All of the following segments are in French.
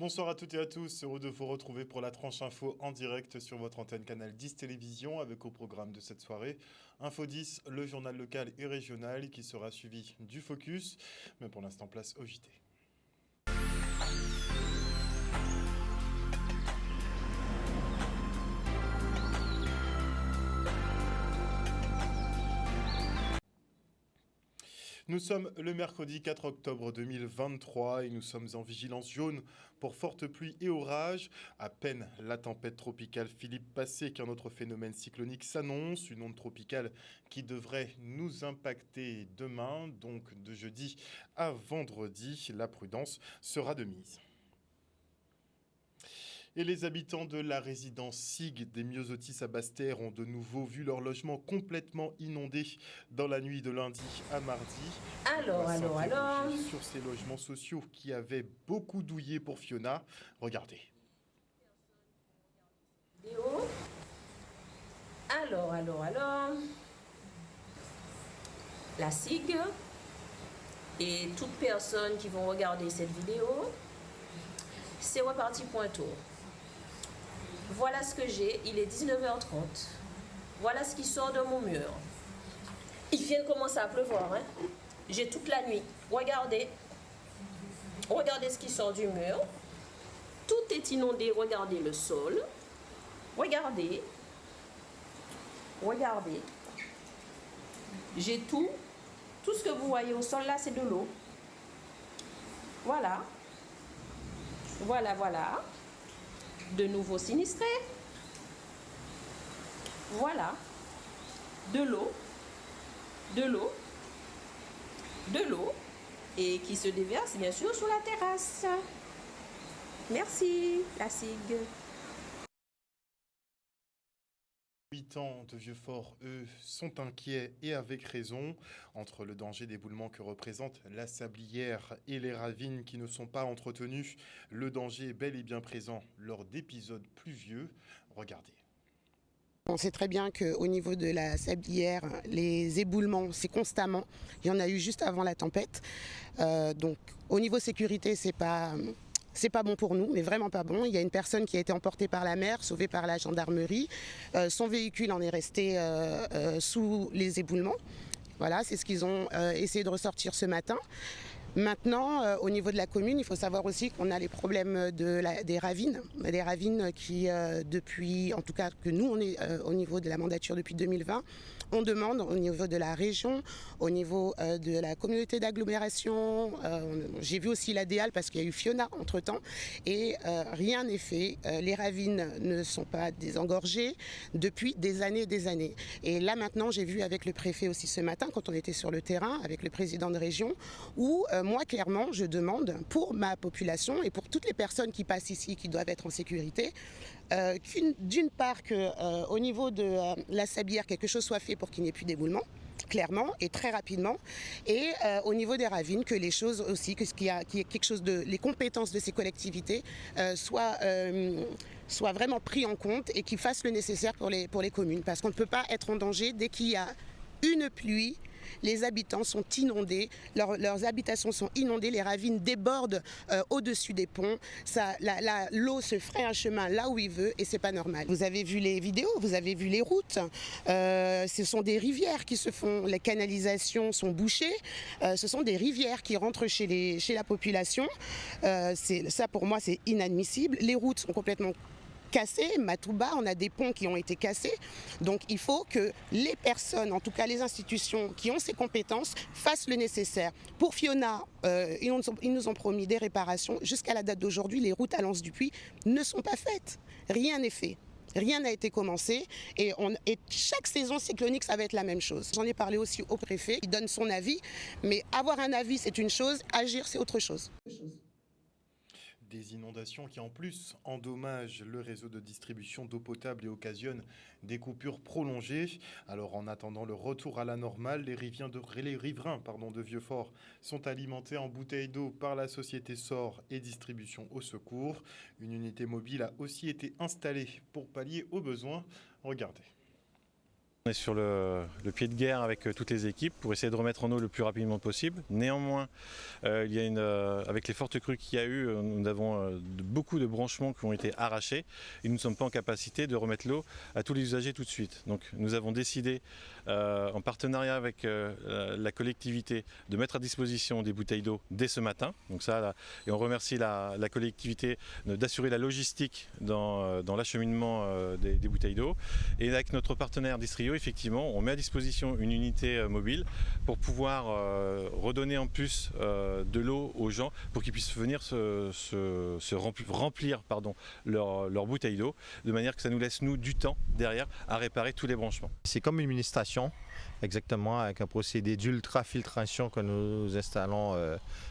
Bonsoir à toutes et à tous, heureux de vous retrouver pour la tranche info en direct sur votre antenne Canal 10 Télévision avec au programme de cette soirée Info 10, le journal local et régional qui sera suivi du Focus, mais pour l'instant place au JT. Nous sommes le mercredi 4 octobre 2023 et nous sommes en vigilance jaune pour fortes pluies et orages. À peine la tempête tropicale Philippe passée qu'un autre phénomène cyclonique s'annonce, une onde tropicale qui devrait nous impacter demain, donc de jeudi à vendredi. La prudence sera de mise. Et les habitants de la résidence SIG des Myosotis à Basse-Terre ont de nouveau vu leur logement complètement inondé dans la nuit de lundi à mardi. Alors. Sur ces logements sociaux qui avaient beaucoup douillé pour Fiona. Regardez. Alors. La SIG et toute personne qui vont regarder cette vidéo, c'est reparti pour un tour. Voilà ce que j'ai, il est 19h30. Voilà ce qui sort de mon mur. Il vient de commencer à pleuvoir, hein. J'ai toute la nuit. Regardez ce qui sort du mur. Tout est inondé, regardez le sol. Regardez. J'ai tout ce que vous voyez au sol là, c'est de l'eau. Voilà. De nouveau sinistrés. Voilà. De l'eau. Et qui se déverse bien sûr sur la terrasse. Merci, la SIG. Les habitants de Vieux-Fort, eux, sont inquiets et avec raison. Entre le danger d'éboulement que représente la sablière et les ravines qui ne sont pas entretenues, le danger est bel et bien présent lors d'épisodes pluvieux. Regardez. On sait très bien qu'au niveau de la sablière, les éboulements, c'est constamment. Il y en a eu juste avant la tempête. Donc au niveau sécurité, c'est pas bon pour nous, mais vraiment pas bon. Il y a une personne qui a été emportée par la mer, sauvée par la gendarmerie. Son véhicule en est resté sous les éboulements. Voilà, c'est ce qu'ils ont essayé de ressortir ce matin. Maintenant, au niveau de la commune, il faut savoir aussi qu'on a les problèmes des ravines. Des ravines qui, depuis, en tout cas que nous, on est au niveau de la mandature depuis 2020, on demande au niveau de la région, au niveau de la communauté d'agglomération. J'ai vu aussi l'ADEAL parce qu'il y a eu Fiona entre-temps et rien n'est fait. Les ravines ne sont pas désengorgées depuis des années. Et là maintenant, j'ai vu avec le préfet aussi ce matin, quand on était sur le terrain, avec le président de région, où moi clairement, je demande pour ma population et pour toutes les personnes qui passent ici, qui doivent être en sécurité, d'une part qu'au niveau de la sablière, quelque chose soit fait pour qu'il n'y ait plus d'éboulement, clairement et très rapidement, et au niveau des ravines, que les choses aussi, qu'il y ait quelque chose les compétences de ces collectivités soient vraiment pris en compte et qu'ils fassent le nécessaire pour les communes, parce qu'on ne peut pas être en danger dès qu'il y a une pluie. Les habitants sont inondés, leurs habitations sont inondées, les ravines débordent au-dessus des ponts. L'eau se ferait un chemin là où il veut et c'est pas normal. Vous avez vu les vidéos, vous avez vu les routes. Ce sont des rivières qui se font, les canalisations sont bouchées. Ce sont des rivières qui rentrent chez la population. Ça pour moi c'est inadmissible. Les routes sont complètement cassés, Matouba, on a des ponts qui ont été cassés. Donc il faut que les personnes, en tout cas les institutions qui ont ces compétences, fassent le nécessaire. Pour Fiona, ils nous ont promis des réparations. Jusqu'à la date d'aujourd'hui, les routes à Lens-du-Puy ne sont pas faites. Rien n'est fait. Rien n'a été commencé et chaque saison cyclonique, ça va être la même chose. J'en ai parlé aussi au préfet, il donne son avis, mais avoir un avis, c'est une chose, agir, c'est autre chose. Des inondations qui en plus endommagent le réseau de distribution d'eau potable et occasionnent des coupures prolongées. Alors en attendant le retour à la normale, les riverains de Vieux-Fort sont alimentés en bouteilles d'eau par la société SOR et Distribution au Secours. Une unité mobile a aussi été installée pour pallier aux besoins. Regardez. On est sur le pied de guerre avec toutes les équipes pour essayer de remettre en eau le plus rapidement possible. Néanmoins, avec les fortes crues qu'il y a eu, nous avons beaucoup de branchements qui ont été arrachés et nous ne sommes pas en capacité de remettre l'eau à tous les usagers tout de suite. Donc nous avons décidé, en partenariat avec la collectivité, de mettre à disposition des bouteilles d'eau dès ce matin. Donc ça, et on remercie la collectivité d'assurer la logistique dans l'acheminement des bouteilles d'eau. Et avec notre partenaire Distrio, effectivement, on met à disposition une unité mobile pour pouvoir redonner en plus de l'eau aux gens pour qu'ils puissent venir remplir leur bouteille d'eau, de manière que ça nous laisse nous du temps derrière à réparer tous les branchements. C'est comme une mini-station, exactement, avec un procédé d'ultrafiltration que nous installons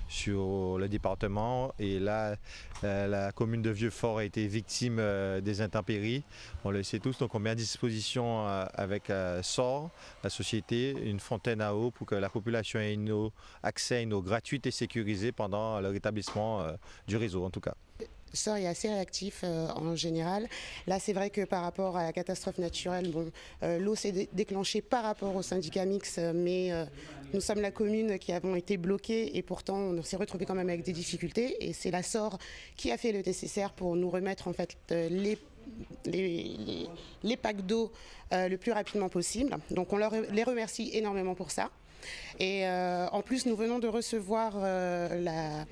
sur le département. Et là, la commune de Vieux-Fort a été victime des intempéries. On le sait tous, donc on met à disposition avec SOR, la société, une fontaine à eau pour que la population ait accès à une eau gratuite et sécurisée pendant le rétablissement du réseau en tout cas. SOR est assez réactif en général. Là, c'est vrai que par rapport à la catastrophe naturelle, l'eau s'est déclenchée par rapport au syndicat mixte, mais nous sommes la commune qui avons été bloqués et pourtant on s'est retrouvé quand même avec des difficultés. Et c'est la SOR qui a fait le nécessaire pour nous remettre en fait les packs d'eau le plus rapidement possible. Donc on les remercie énormément pour ça. Et en plus, nous venons de recevoir le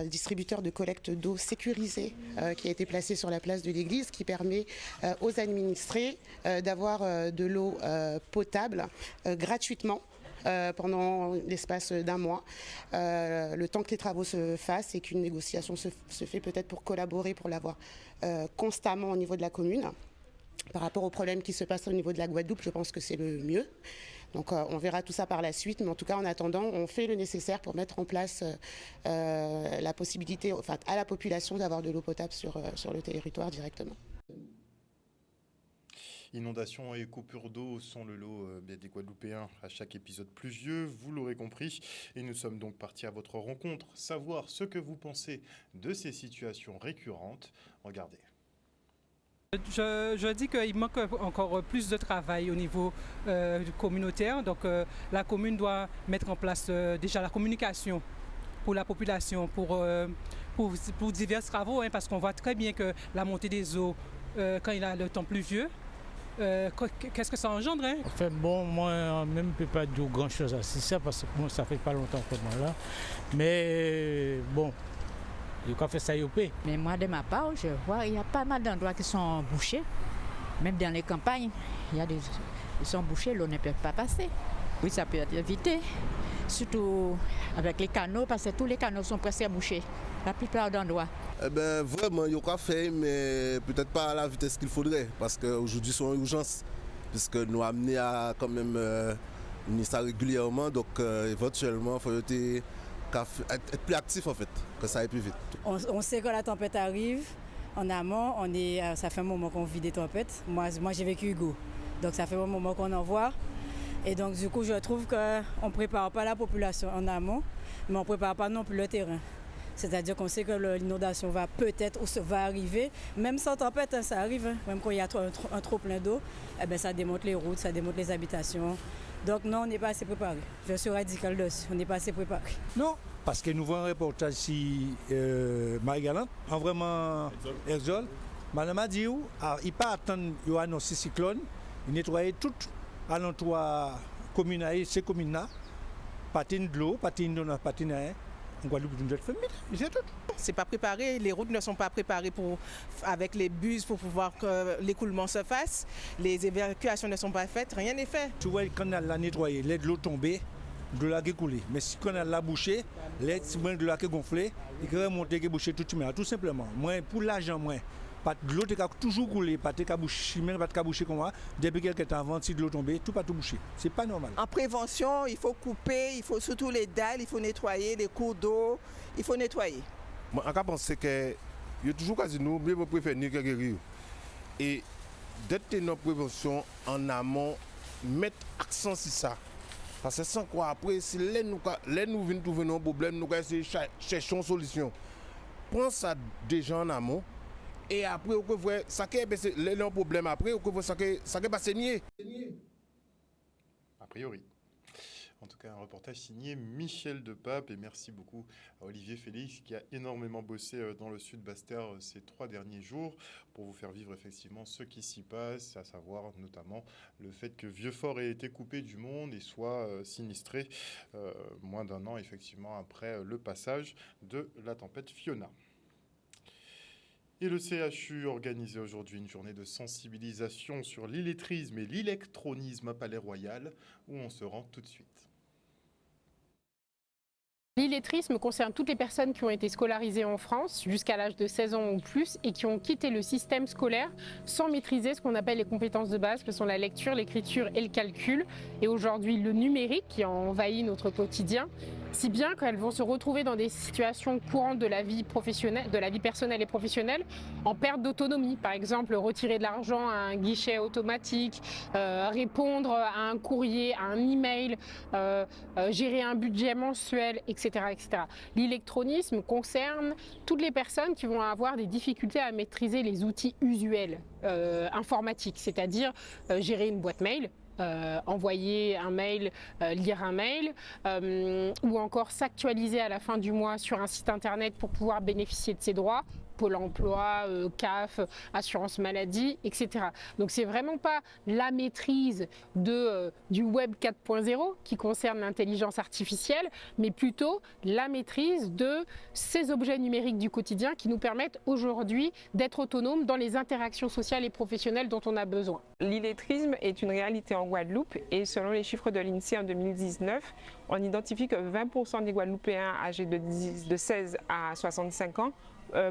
distributeur de collecte d'eau sécurisé qui a été placé sur la place de l'église, qui permet aux administrés d'avoir de l'eau potable gratuitement pendant l'espace d'un mois, le temps que les travaux se fassent et qu'une négociation se fait peut-être pour collaborer, pour l'avoir constamment au niveau de la commune. Par rapport aux problèmes qui se passent au niveau de la Guadeloupe, je pense que c'est le mieux. Donc on verra tout ça par la suite, mais en tout cas en attendant, on fait le nécessaire pour mettre en place la possibilité à la population d'avoir de l'eau potable sur le territoire directement. Inondations et coupures d'eau sont le lot des Guadeloupéens à chaque épisode pluvieux, vous l'aurez compris. Et nous sommes donc partis à votre rencontre, savoir ce que vous pensez de ces situations récurrentes. Regardez. Je dis qu'il manque encore plus de travail au niveau communautaire. Donc la commune doit mettre en place déjà la communication pour la population, pour divers travaux, parce qu'on voit très bien que la montée des eaux, quand il y a le temps pluvieux, qu'est-ce que ça engendre En fait, bon, moi, même ne peux pas dire grand-chose à ça, parce que moi, ça fait pas longtemps que moi là. Mais bon. Il faut faire ça. Mais moi, de ma part, je vois il y a pas mal d'endroits qui sont bouchés. Même dans les campagnes, ils sont bouchés, l'eau ne peut pas passer. Oui, ça peut être évité, surtout avec les canaux, parce que tous les canaux sont presque bouchés, la plupart d'endroits. Vraiment, il y a qu'à faire, mais peut-être pas à la vitesse qu'il faudrait, parce qu'aujourd'hui, c'est une urgence, puisque nous amener à quand même ça régulièrement, donc éventuellement, il faut être plus actif en fait, que ça aille plus vite. On sait que la tempête arrive en amont, ça fait un moment qu'on vit des tempêtes. Moi j'ai vécu Hugo, donc ça fait un moment qu'on en voit. Et donc du coup je trouve qu'on ne prépare pas la population en amont, mais on ne prépare pas non plus le terrain. C'est-à-dire qu'on sait que l'inondation va peut-être ou va arriver, même sans tempête, ça arrive, même quand il y a un trop plein d'eau, ça démonte les routes, ça démonte les habitations. Donc non, on n'est pas assez préparé. Je suis radical dessus, on n'est pas assez préparé. Non, parce que nous voyons un reportage ici, Marie-Galante, en vraiment Exol. Madame a dit, il pas attendre qu'il annonce cyclone, il nettoie tout alentour commune, ces communes-là, patine de l'eau, patine de patine. En Guadeloupe, c'est pas préparé, les routes ne sont pas préparées avec les bus pour pouvoir que l'écoulement se fasse, les évacuations ne sont pas faites, rien n'est fait. Tu vois, le canal l'a nettoyé, l'aide de l'eau tombée, de l'eau qui coulée. Mais si le canal l'a bouché, l'aide de l'eau qui gonflé, il peut remonter, qui bouché tout simplement. Moi, pour l'argent, de l'eau a toujours coulé, pas de bouché, même pas de bouché comme moi. Depuis quelques temps avant, si de l'eau tombée, tout pas tout bouché. C'est pas normal. En prévention, il faut couper, il faut surtout les dalles, il faut nettoyer les cours d'eau, il faut nettoyer. Moi, en cas, je pense que il y a toujours quasi nous, mais je préfère ni que guérir. Et d'être dans la prévention en amont, mettre accent sur ça. Parce que sans quoi après, si nous venons trouver un problème, nous allons essayer de chercher une solution. Prends ça déjà en amont. Et après, ça qui est un problème après, ça qui va saigner. priori. En tout cas, un reportage signé Michel Depape, et merci beaucoup à Olivier Félix qui a énormément bossé dans le sud Basse-Terre ces 3 derniers jours pour vous faire vivre effectivement ce qui s'y passe, à savoir notamment le fait que Vieux-Fort ait été coupé du monde et soit sinistré moins d'un an effectivement après le passage de la tempête Fiona. Et le CHU organisait aujourd'hui une journée de sensibilisation sur l'illettrisme et l'électronisme à Palais-Royal, où on se rend tout de suite. L'illettrisme concerne toutes les personnes qui ont été scolarisées en France jusqu'à l'âge de 16 ans ou plus et qui ont quitté le système scolaire sans maîtriser ce qu'on appelle les compétences de base, que sont la lecture, l'écriture et le calcul. Et aujourd'hui, le numérique qui envahit notre quotidien, si bien qu'elles vont se retrouver dans des situations courantes de la vie professionnelle, de la vie personnelle et professionnelle, en perte d'autonomie. Par exemple, retirer de l'argent à un guichet automatique, répondre à un courrier, à un email, gérer un budget mensuel, etc. etc. L'électronisme concerne toutes les personnes qui vont avoir des difficultés à maîtriser les outils usuels informatiques, c'est-à-dire gérer une boîte mail, envoyer un mail, lire un mail, ou encore s'actualiser à la fin du mois sur un site internet pour pouvoir bénéficier de ses droits, Pôle emploi, CAF, assurance maladie, etc. Donc c'est vraiment pas la maîtrise du web 4.0 qui concerne l'intelligence artificielle, mais plutôt la maîtrise de ces objets numériques du quotidien qui nous permettent aujourd'hui d'être autonomes dans les interactions sociales et professionnelles dont on a besoin. L'illettrisme est une réalité en Guadeloupe et selon les chiffres de l'INSEE en 2019, on identifie que 20% des Guadeloupéens âgés de 16 à 65 ans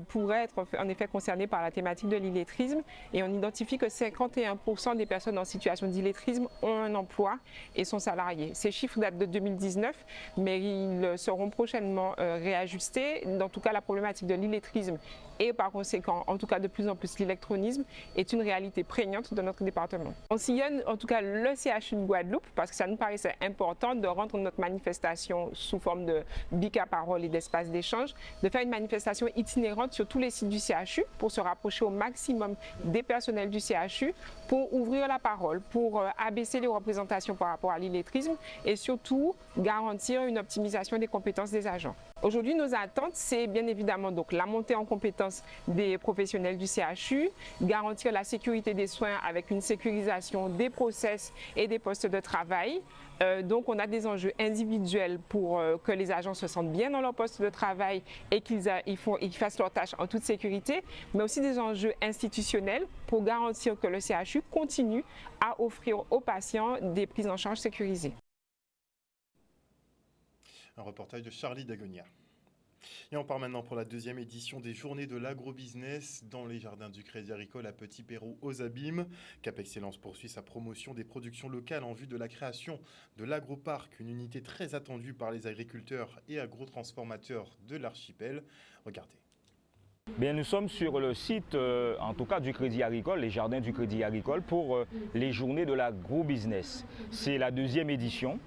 pourraient être en effet concernés par la thématique de l'illettrisme et on identifie que 51% des personnes en situation d'illettrisme ont un emploi et sont salariés. Ces chiffres datent de 2019, mais ils seront prochainement réajustés. En tout cas, la problématique de l'illettrisme et par conséquent, en tout cas de plus en plus l'électronisme est une réalité prégnante de notre département. On sillonne en tout cas le CHU de Guadeloupe parce que ça nous paraissait important de rendre notre manifestation sous forme de bic à parole et d'espace d'échange, de faire une manifestation itinérante sur tous les sites du CHU pour se rapprocher au maximum des personnels du CHU, pour ouvrir la parole, pour abaisser les représentations par rapport à l'illettrisme et surtout garantir une optimisation des compétences des agents. Aujourd'hui, nos attentes, c'est bien évidemment donc la montée en compétences des professionnels du CHU, garantir la sécurité des soins avec une sécurisation des process et des postes de travail. Donc on a des enjeux individuels pour que les agents se sentent bien dans leur poste de travail et qu'ils fassent leurs tâches en toute sécurité, mais aussi des enjeux institutionnels pour garantir que le CHU continue à offrir aux patients des prises en charge sécurisées. Un reportage de Charlie Dagonia. Et on part maintenant pour la deuxième édition des Journées de l'agrobusiness dans les jardins du Crédit Agricole à Petit-Pérou aux Abîmes. Cap Excellence poursuit sa promotion des productions locales en vue de la création de l'agroparc, une unité très attendue par les agriculteurs et agrotransformateurs de l'archipel. Regardez. Bien, nous sommes sur le site, en tout cas du Crédit Agricole, les jardins du Crédit Agricole pour les Journées de l'agrobusiness. C'est la deuxième édition.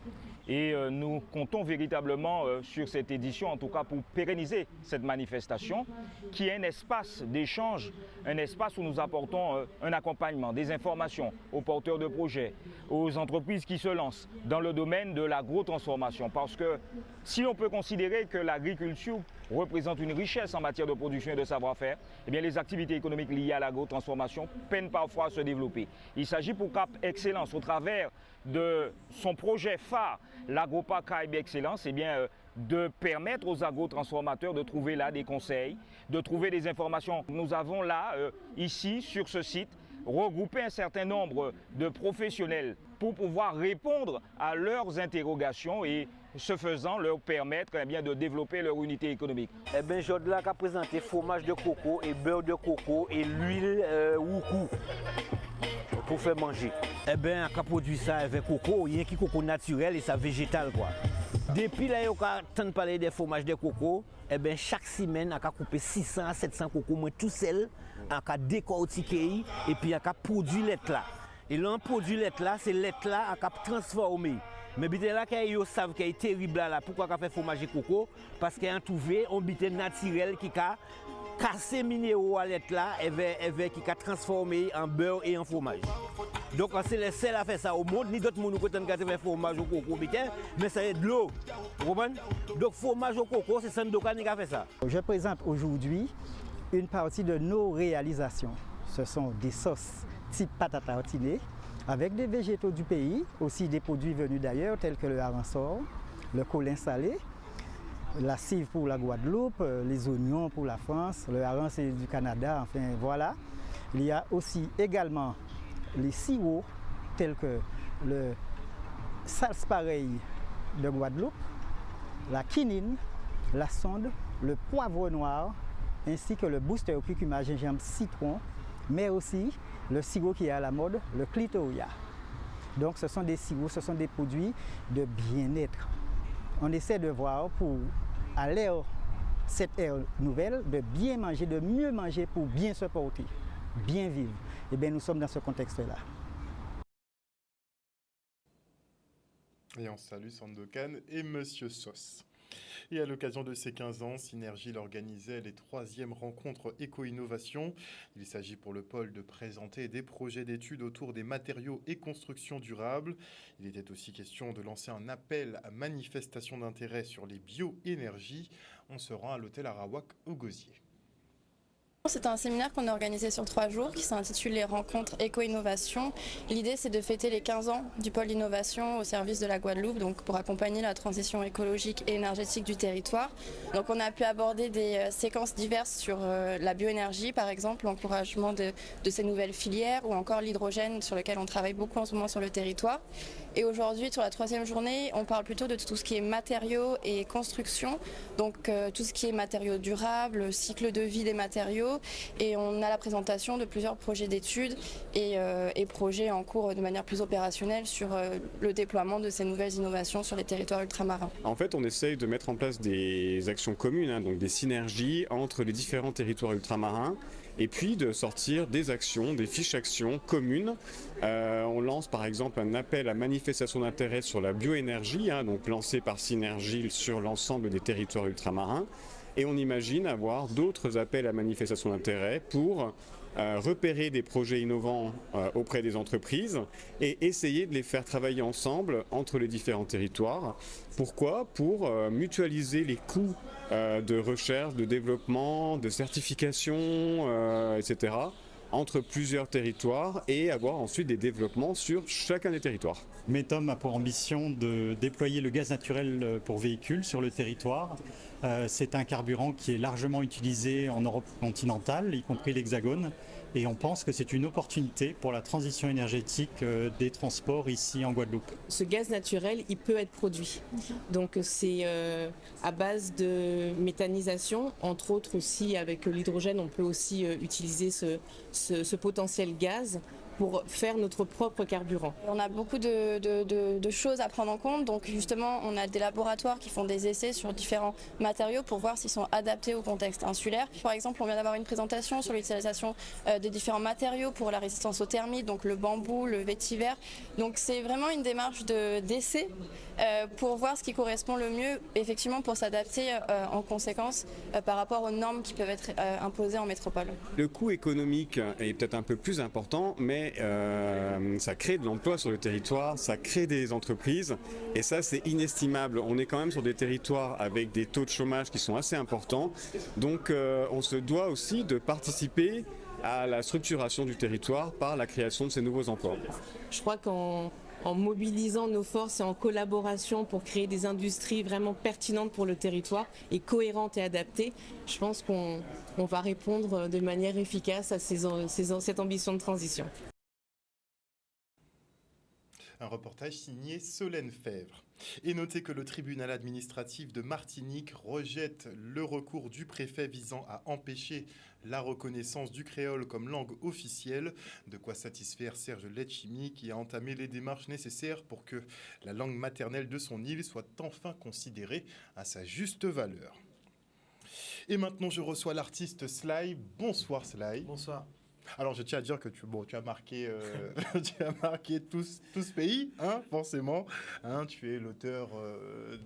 Et nous comptons véritablement sur cette édition, en tout cas pour pérenniser cette manifestation, qui est un espace d'échange, un espace où nous apportons un accompagnement, des informations aux porteurs de projets, aux entreprises qui se lancent dans le domaine de l'agrotransformation. Parce que si on peut considérer que l'agriculture représente une richesse en matière de production et de savoir-faire, eh bien les activités économiques liées à l'agrotransformation peinent parfois à se développer. Il s'agit pour Cap Excellence, au travers de son projet phare, l'agroparc Caraïbes Excellence, eh bien, de permettre aux agrotransformateurs de trouver là des conseils, de trouver des informations. Nous avons là, ici, sur ce site, regroupé un certain nombre de professionnels pour pouvoir répondre à leurs interrogations et ce faisant leur permettre eh bien, de développer leur unité économique. Eh bien, Jodla a présenté fromage de coco et beurre de coco et l'huile woukou pour faire manger. Eh bien, on a produit ça avec coco, il y a un coco naturel et ça végétal quoi. Depuis là, on a entendu parler des fromages de coco. Eh bien, chaque semaine, on a coupé 600 à 700 coco, moi tout seul, on a décortiqué et puis on a produit l'être là. Et là, on produit l'être là, c'est l'être là on a transformé. Mais bité là, ils savent qu'il est terrible là, pourquoi on a fait fromage de coco? Parce qu'on a trouvé un bité naturel qui a cassé minéraux à l'être là, et qui a transformé en beurre et en fromage. Donc c'est les seuls à faire ça au monde, ni d'autres monde qui ont fait fromage au coco, mais c'est de l'eau. Vous comprenez? Donc fromage au coco, c'est Sandokan qui a fait ça. Je présente aujourd'hui une partie de nos réalisations. Ce sont des sauces type pâte à tartiner avec des végétaux du pays, aussi des produits venus d'ailleurs tels que le hareng-sor, le colin salé, la cive pour la Guadeloupe, les oignons pour la France, le hareng c'est du Canada, enfin voilà. Il y a aussi également les sirops tels que le salse-pareil de Guadeloupe, la quinine, la sonde, le poivre noir, ainsi que le booster au curcuma gingembre citron, mais aussi le sirop qui est à la mode, le clitoria. Donc ce sont des sirops, ce sont des produits de bien-être. On essaie de voir pour, à l'ère, cette ère nouvelle, de bien manger, de mieux manger pour bien se porter, bien vivre. Et bien nous sommes dans ce contexte-là. Et on salue Sandokan et Monsieur Sauce. Et à l'occasion de ses 15 ans, Synergie organisait les 3e rencontres éco-innovation. Il s'agit pour le pôle de présenter des projets d'études autour des matériaux et constructions durables. Il était aussi question de lancer un appel à manifestation d'intérêt sur les bioénergies. On se rend à l'hôtel Arawak au Gosier. C'est un séminaire qu'on a organisé sur 3 jours qui s'intitule les rencontres éco-innovation. L'idée c'est de fêter les 15 ans du pôle d'innovation au service de la Guadeloupe, donc pour accompagner la transition écologique et énergétique du territoire. Donc on a pu aborder des séquences diverses sur la bioénergie par exemple, l'encouragement de ces nouvelles filières ou encore l'hydrogène sur lequel on travaille beaucoup en ce moment sur le territoire. Et aujourd'hui sur la 3e journée, on parle plutôt de tout ce qui est matériaux et construction, donc tout ce qui est matériaux durables, cycle de vie des matériaux. Et on a la présentation de plusieurs projets d'études et projets en cours de manière plus opérationnelle sur le déploiement de ces nouvelles innovations sur les territoires ultramarins. En fait, on essaye de mettre en place des actions communes, donc des synergies entre les différents territoires ultramarins et puis de sortir des actions, des fiches actions communes. On lance par exemple un appel à manifestation d'intérêt sur la bioénergie, donc lancé par Synergie sur l'ensemble des territoires ultramarins. Et on imagine avoir d'autres appels à manifestation d'intérêt pour repérer des projets innovants auprès des entreprises et essayer de les faire travailler ensemble entre les différents territoires. Pourquoi? Pour mutualiser les coûts de recherche, de développement, de certification, etc. entre plusieurs territoires et avoir ensuite des développements sur chacun des territoires. Metom a pour ambition de déployer le gaz naturel pour véhicules sur le territoire. C'est un carburant qui est largement utilisé en Europe continentale, y compris l'Hexagone. Et on pense que c'est une opportunité pour la transition énergétique des transports ici en Guadeloupe. Ce gaz naturel, il peut être produit. Donc c'est à base de méthanisation, entre autres aussi avec l'hydrogène, on peut aussi utiliser ce potentiel gaz pour faire notre propre carburant. On a beaucoup de choses à prendre en compte, donc justement on a des laboratoires qui font des essais sur différents matériaux pour voir s'ils sont adaptés au contexte insulaire. Par exemple, on vient d'avoir une présentation sur l'utilisation des différents matériaux pour la résistance aux thermites, donc le bambou, le vétiver. Donc c'est vraiment une démarche d'essai pour voir ce qui correspond le mieux, effectivement pour s'adapter en conséquence par rapport aux normes qui peuvent être imposées en métropole. Le coût économique est peut-être un peu plus important, mais ça crée de l'emploi sur le territoire, ça crée des entreprises et ça c'est inestimable. On est quand même sur des territoires avec des taux de chômage qui sont assez importants, donc on se doit aussi de participer à la structuration du territoire par la création de ces nouveaux emplois. Je crois qu'en mobilisant nos forces et en collaboration pour créer des industries vraiment pertinentes pour le territoire et cohérentes et adaptées, je pense qu'on va répondre de manière efficace à cette ambition de transition. Un reportage signé Solène Fèvre. Et notez que le tribunal administratif de Martinique rejette le recours du préfet visant à empêcher la reconnaissance du créole comme langue officielle, de quoi satisfaire Serge Letchimy qui a entamé les démarches nécessaires pour que la langue maternelle de son île soit enfin considérée à sa juste valeur. Et maintenant, je reçois l'artiste Sly. Bonsoir Sly. Bonsoir. Alors, je tiens à dire que tu as marqué, tout ce pays, hein, forcément. Hein, tu es l'auteur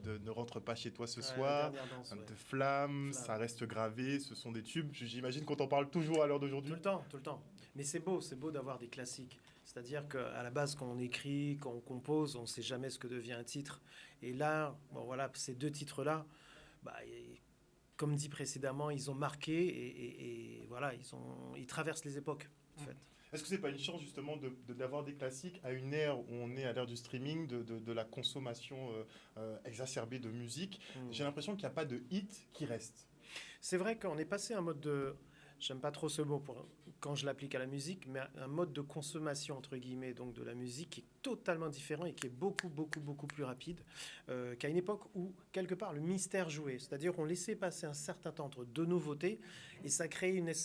de Ne rentre pas chez toi ce soir, de Flamme, ça reste gravé, ce sont des tubes. J'imagine qu'on t'en parle toujours à l'heure d'aujourd'hui. Tout le temps. Mais c'est beau d'avoir des classiques. C'est-à-dire qu'à la base, quand on écrit, quand on compose, on ne sait jamais ce que devient un titre. Et là, bon, voilà, ces 2 titres-là, comme dit précédemment, ils ont marqué et voilà, ils traversent les époques, en fait. Est-ce que c'est pas une chance justement d'avoir des classiques à une ère où on est à l'ère du streaming, de la consommation exacerbée de musique? J'ai l'impression qu'il n'y a pas de hit qui reste. C'est vrai qu'on est passé à un mode de... J'aime pas trop ce mot quand je l'applique à la musique, mais un mode de consommation, entre guillemets, donc de la musique qui est totalement différent et qui est beaucoup, beaucoup, beaucoup plus rapide qu'à une époque où, quelque part, le mystère jouait. C'est-à-dire qu'on laissait passer un certain temps entre 2 nouveautés et ça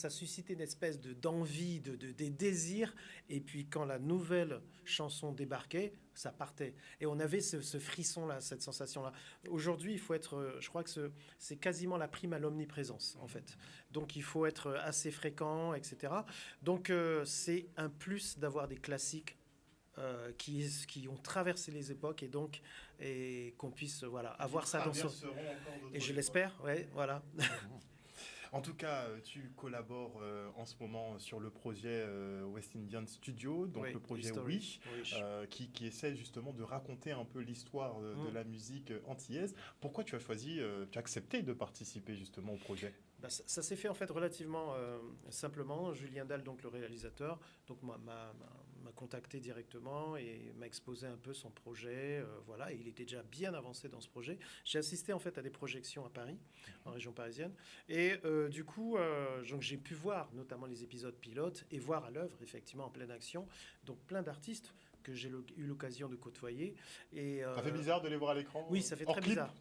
suscitait une espèce d'envie, des désirs. Et puis, quand la nouvelle chanson débarquait, ça partait. Et on avait ce frisson-là, cette sensation-là. Aujourd'hui, il faut être... je crois que c'est quasiment la prime à l'omniprésence, en fait. Donc, il faut être assez fréquent, etc. Donc, c'est un plus d'avoir des classiques qui ont traversé les époques et qu'on puisse avoir ça dans son... Et je l'espère, ouais, voilà. En tout cas, tu collabores en ce moment sur le projet West Indian Studio, donc le projet Wish, qui essaie justement de raconter un peu l'histoire de la musique antillaise. Pourquoi tu as accepté de participer justement au projet? Ça s'est fait en fait relativement simplement. Julien Dalle, donc le réalisateur, m'a contacté directement et m'a exposé un peu son projet. Et il était déjà bien avancé dans ce projet. J'ai assisté en fait à des projections à Paris, en région parisienne, et du coup, j'ai pu voir notamment les épisodes pilotes et voir à l'œuvre effectivement en pleine action, donc plein d'artistes que j'ai eu l'occasion de côtoyer. Et, ça fait bizarre de les voir à l'écran? Oui, ça fait très bizarre.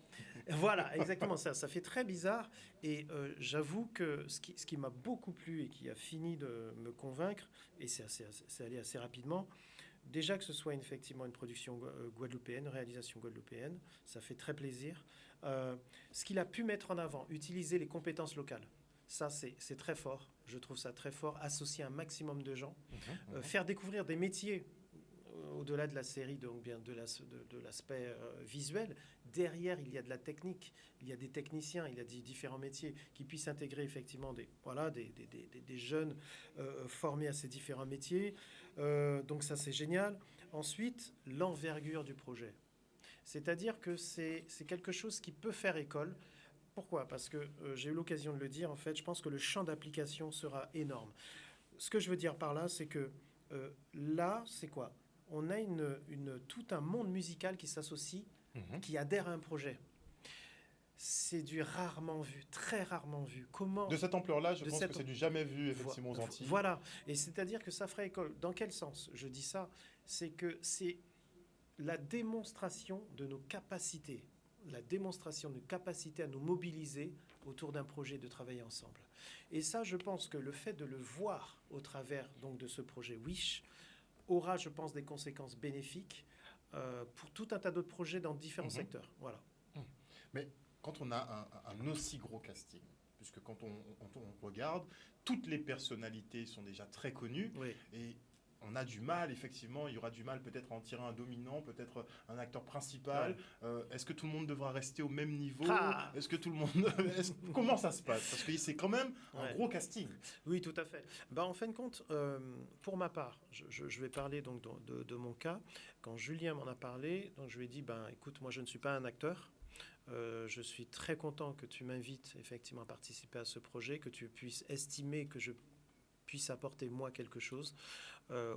Voilà, exactement ça. Ça fait très bizarre. Et j'avoue que ce qui m'a beaucoup plu et qui a fini de me convaincre, et c'est allé assez rapidement, déjà que ce soit effectivement une production guadeloupéenne, réalisation guadeloupéenne, ça fait très plaisir. Ce qu'il a pu mettre en avant, utiliser les compétences locales. Ça, c'est très fort. Je trouve ça très fort. Associer un maximum de gens. Faire découvrir des métiers au-delà de la série, donc bien de l'aspect visuel. Derrière, il y a de la technique, il y a des techniciens, il y a des différents métiers qui puissent intégrer effectivement des jeunes formés à ces différents métiers. Donc ça, c'est génial. Ensuite, l'envergure du projet. C'est-à-dire que c'est quelque chose qui peut faire école. Pourquoi? Parce que j'ai eu l'occasion de le dire, en fait, je pense que le champ d'application sera énorme. Ce que je veux dire par là, c'est que là, c'est quoi? On a tout un monde musical qui s'associe, qui adhère à un projet. C'est du rarement vu, très rarement vu. Comment de cette ampleur-là, je pense que c'est du jamais vu, effectivement, aux Antilles. Voilà. Et c'est-à-dire que ça ferait école. Dans quel sens je dis ça? C'est que c'est la démonstration de nos capacités, la démonstration de capacité à nous mobiliser autour d'un projet, de travailler ensemble. Et ça, je pense que le fait de le voir au travers donc de ce projet Wish aura, je pense, des conséquences bénéfiques pour tout un tas d'autres projets dans différents secteurs. Voilà. Mais quand on a un aussi gros casting, puisque quand on regarde, toutes les personnalités sont déjà très connues, et on a du mal, effectivement, il y aura du mal peut-être à en tirer un dominant, peut-être un acteur principal. Est-ce que tout le monde devra rester au même niveau? Est-ce que tout le monde... Comment ça se passe? Parce que c'est quand même un gros casting. Oui, tout à fait. En fin de compte, pour ma part, je vais parler donc de mon cas. Quand Julien m'en a parlé, donc je lui ai dit, écoute, moi je ne suis pas un acteur. Je suis très content que tu m'invites effectivement à participer à ce projet, que tu puisses estimer que je puisse apporter moi quelque chose.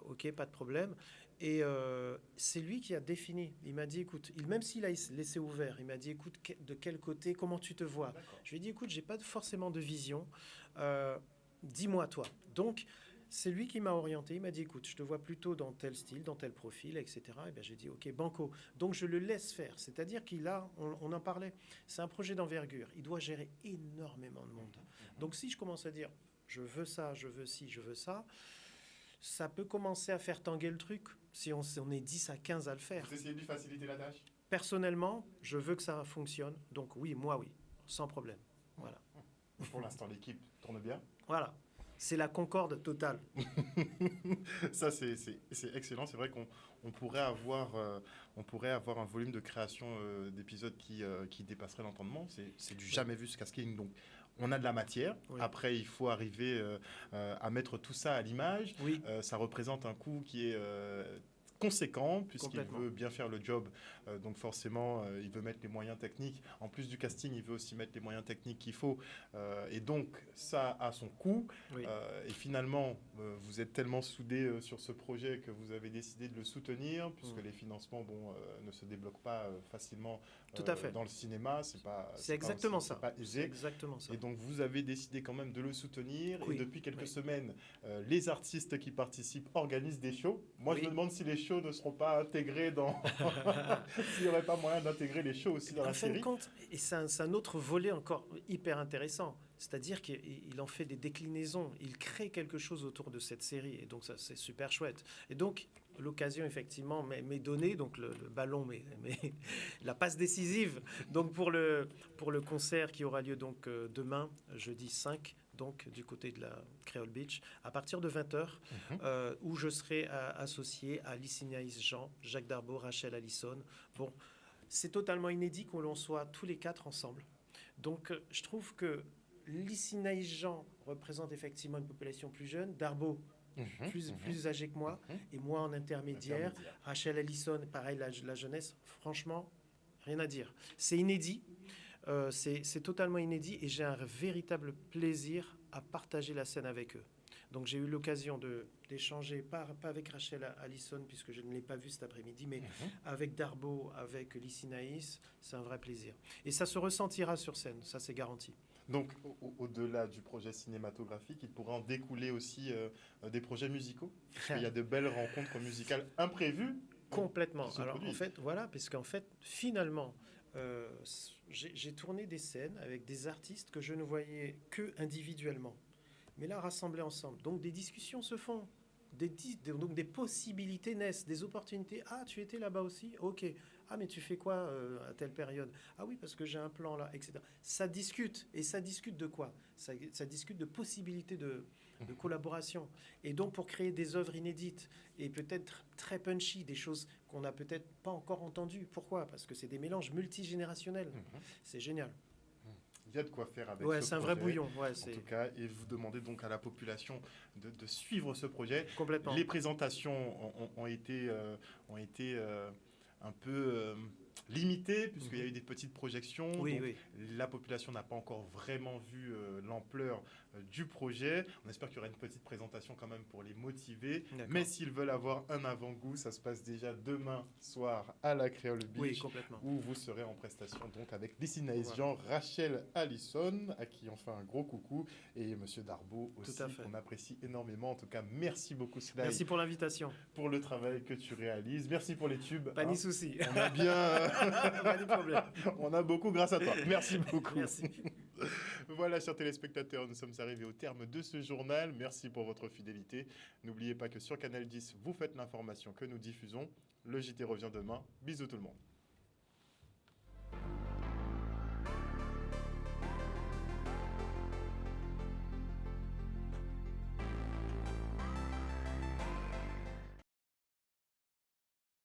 Ok, pas de problème. Et c'est lui qui a défini. Il m'a dit, écoute, même s'il a laissé ouvert, il m'a dit, écoute, de quel côté, comment tu te vois? Je lui ai dit, écoute, j'ai pas forcément de vision. Dis-moi toi. Donc, c'est lui qui m'a orienté. Il m'a dit, écoute, je te vois plutôt dans tel style, dans tel profil, etc. Et bien, j'ai dit, ok, banco. Donc, je le laisse faire. C'est-à-dire on en parlait. C'est un projet d'envergure. Il doit gérer énormément de monde. Donc, si je commence à dire, je veux ça, je veux ci, je veux ça, ça peut commencer à faire tanguer le truc si on est 10 à 15 à le faire. Vous essayez de lui faciliter la tâche? Personnellement, je veux que ça fonctionne. Donc oui, sans problème. Voilà. Pour l'instant, l'équipe tourne bien? Voilà. C'est la concorde totale. Ça, c'est excellent. C'est vrai qu'on pourrait avoir un volume de création d'épisodes qui dépasserait l'entendement. C'est du jamais vu ce casting. Donc, On a de la matière. Oui. Après, il faut arriver à mettre tout ça à l'image. Oui. Ça représente un coût qui est conséquent puisqu'il Complètement. veut bien faire le job. Donc forcément, il veut mettre les moyens techniques. En plus du casting, il veut aussi mettre les moyens techniques qu'il faut. Et donc, ça a son coût. Oui. Et finalement, vous êtes tellement soudés sur ce projet que vous avez décidé de le soutenir puisque les financements ne se débloquent pas facilement Tout à fait. dans le cinéma. C'est exactement ça. C'est pas C'est aisé. exactement ça. Et donc, vous avez décidé quand même de le soutenir. Oui. Et depuis quelques Oui. semaines, les artistes qui participent organisent des shows. Moi, Oui. je me demande si les shows ne seront pas intégrés dans... S'il n'y aurait pas moyen d'intégrer les shows aussi dans En la fin de série. compte, et c'est un autre volet encore hyper intéressant, c'est-à-dire qu'il en fait des déclinaisons, il crée quelque chose autour de cette série, et donc ça c'est super chouette. Et donc l'occasion effectivement m'est donnée, donc le ballon, mais la passe décisive, donc pour le concert qui aura lieu donc demain, jeudi 5, donc du côté de la Creole Beach, à partir de 20h, où je serai associé à Lycinaïs Jean, Jacques Darbo, Rachel Allison. Bon, c'est totalement inédit qu'on l'on soit tous les quatre ensemble. Donc, je trouve que Lycinaïs Jean représente effectivement une population plus jeune, Darbo plus âgé que moi, et moi en intermédiaire. Rachel Allison, pareil, la jeunesse, franchement, rien à dire. C'est inédit. C'est totalement inédit et j'ai un véritable plaisir à partager la scène avec eux. Donc j'ai eu l'occasion d'échanger, pas avec Rachel Allison, puisque je ne l'ai pas vue cet après-midi, mais avec Darbo, avec Lycinaïs, c'est un vrai plaisir. Et ça se ressentira sur scène, ça c'est garanti. Donc, au-delà du projet cinématographique, il pourrait en découler aussi des projets musicaux. Parce qu'il y a de belles rencontres musicales imprévues. Complètement. qui se Alors produisent. en fait, voilà, parce qu'en fait, finalement, j'ai tourné des scènes avec des artistes que je ne voyais que individuellement, mais là rassemblés ensemble. Donc des discussions se font, donc des possibilités naissent, des opportunités. Ah, tu étais là-bas aussi, ok. Ah, mais tu fais quoi à telle période? Ah oui, parce que j'ai un plan là, etc. Ça discute, et ça discute de quoi? Ça discute de possibilités de collaboration. Et donc pour créer des œuvres inédites et peut-être très punchy, des choses qu'on n'a peut-être pas encore entendues. Pourquoi? Parce que c'est des mélanges multigénérationnels. C'est génial. Il y a de quoi faire avec Ouais, ce c'est un vrai projet, bouillon. Ouais, en tout cas, et vous demandez donc à la population de suivre ce projet. Complètement. Les présentations ont été un peu limitées, puisqu'il y a eu des petites projections. Oui, donc oui. la population n'a pas encore vraiment vu l'ampleur du projet. On espère qu'il y aura une petite présentation quand même pour les motiver. D'accord. Mais s'ils veulent avoir un avant-goût, ça se passe déjà demain soir à la Creole Beach, Oui, complètement. où vous serez en prestation donc avec Lycinaïs Voilà. Jean, Rachel Allison, à qui on fait un gros coucou, et Monsieur Darbo aussi, à fait. qu'on apprécie énormément. En tout cas, merci beaucoup Sly, Merci pour l'invitation. pour le travail que tu réalises. Merci pour les tubes. Pas hein. ni souci. On a bien... Pas de problème. On a beaucoup grâce à toi. Merci beaucoup. Merci. Voilà, chers téléspectateurs, nous sommes arrivés au terme de ce journal. Merci pour votre fidélité. N'oubliez pas que sur Canal 10, vous faites l'information que nous diffusons. Le JT revient demain. Bisous tout le monde.